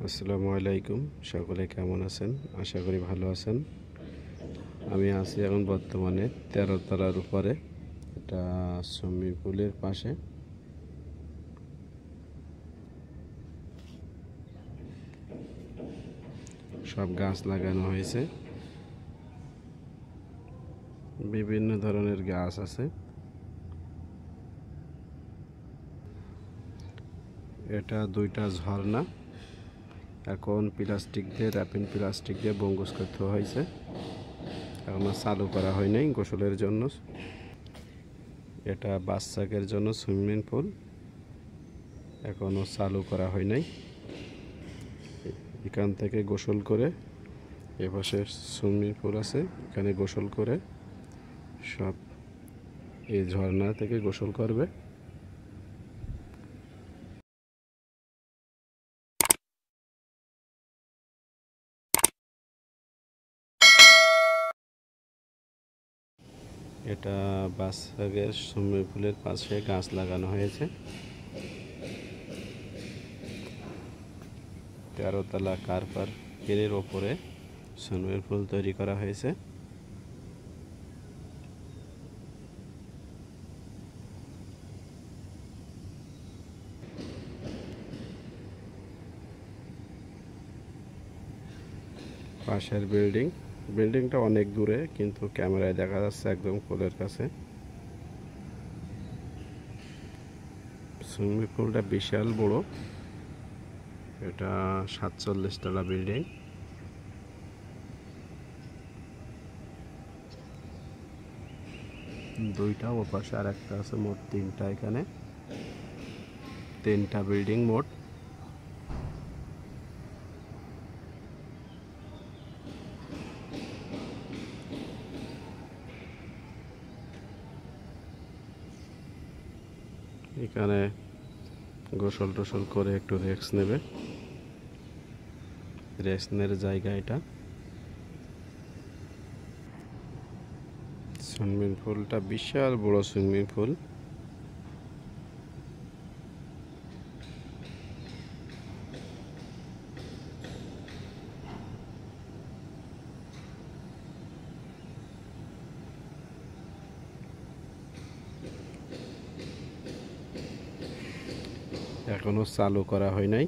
আসসালামু আলাইকুম। সকলে কেমন আছেন? আশা করি ভালো আছেন। আমি আছি এখন বর্তমানে 13 তলার উপরে, এটা সুইমিং পুলের পাশে। সব গাছ লাগানো হয়েছে, বিভিন্ন ধরনের গাছ আছে। এটা দুইটা ঝর্ণা, এখন প্লাস্টিক দিয়ে প্লাস্টিক দিয়ে বঙ্গস করতে হয়েছে, এখনো চালু করা হয় নাই গোসলের জন্য। এটা বাচ্চাদের জন্য সুইমিং পুল, এখনো চালু করা হয় নাই। এখান থেকে গোসল করে, এপাশে সুইমিং পুল আছে, এখানে গোসল করে সব এই ঝর্ণা থেকে গোসল করবে। এটা বাচ্চাদের সুইমিং পুলের পাশে গাছ লাগানো হয়েছে। 13 তলা কার পার্কের ওপরে সুইমিং পুল তৈরি করা হয়েছে। পাশের বিল্ডিংটা অনেক দূরে, কিন্তু ক্যামেরায় দেখা যাচ্ছে একদম কোলের কাছে। সুইমিং পুলটা বিশাল বড়, এটা 47 তলা বিল্ডিং। দুইটা, ও পাশে আর একটা আছে, মোট তিনটা। এখানে তিনটা বিল্ডিং মোট। এখানে গোসল টোসল করে একটু রেস্ট নেবে, রেস্টের জায়গা এটা। সুইমিং পুলটা বিশাল বড় সুইমিং পুল। এখনো চালু করা হয় নাই,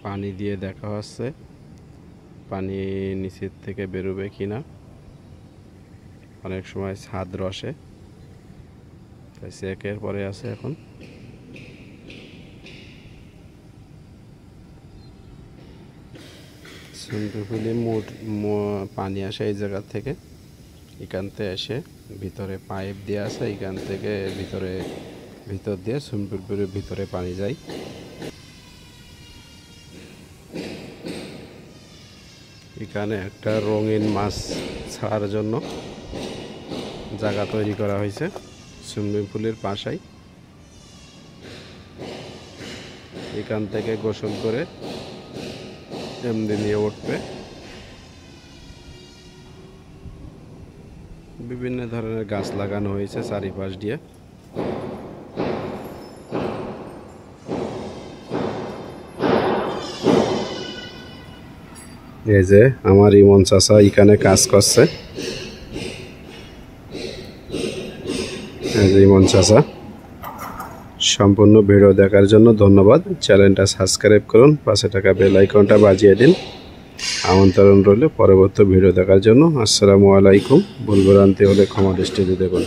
পানি দিয়ে দেখা হচ্ছে পানি নিচের থেকে বেরোবে কিনা। অনেক সময় ছাদ রসে, তাই চেকের পরে আছে এখন। সুইমিং পুলে মোট পানি আসে এই জায়গা থেকে, এখান থেকে এসে ভিতরে পাইপ দেওয়া আছে, এখান থেকে ভিতর দিয়ে সুইমিং পুলের ভিতরে পানি যায়। এখানে একটা রঙিন মাছ ছাড়ার জন্য জায়গা তৈরি করা হয়েছে সুইমিং পুলের পাশেই। এখান থেকে গোসল করে এমনি নিয়ে উঠবে। বিভিন্ন ধরনের গাছ লাগানো হয়েছে চারিপাশ দিয়ে। এই যে আমার ইমন চাচা এখানে কাজ করছে। এই যে ইমন চাচা। সম্পূর্ণ ভিডিও দেখার জন্য ধন্যবাদ। চ্যানেলটা সাবস্ক্রাইব করুন, পাশে থাকা বেল আইকনটা বাজিয়ে দিন। আমন্ত্রণ রইল পরবর্তী ভিডিও দেখার জন্য। আসসালামু আলাইকুম। ভুল ভ্রান্তি হলে ক্ষমা দৃষ্টিতে দেখুন।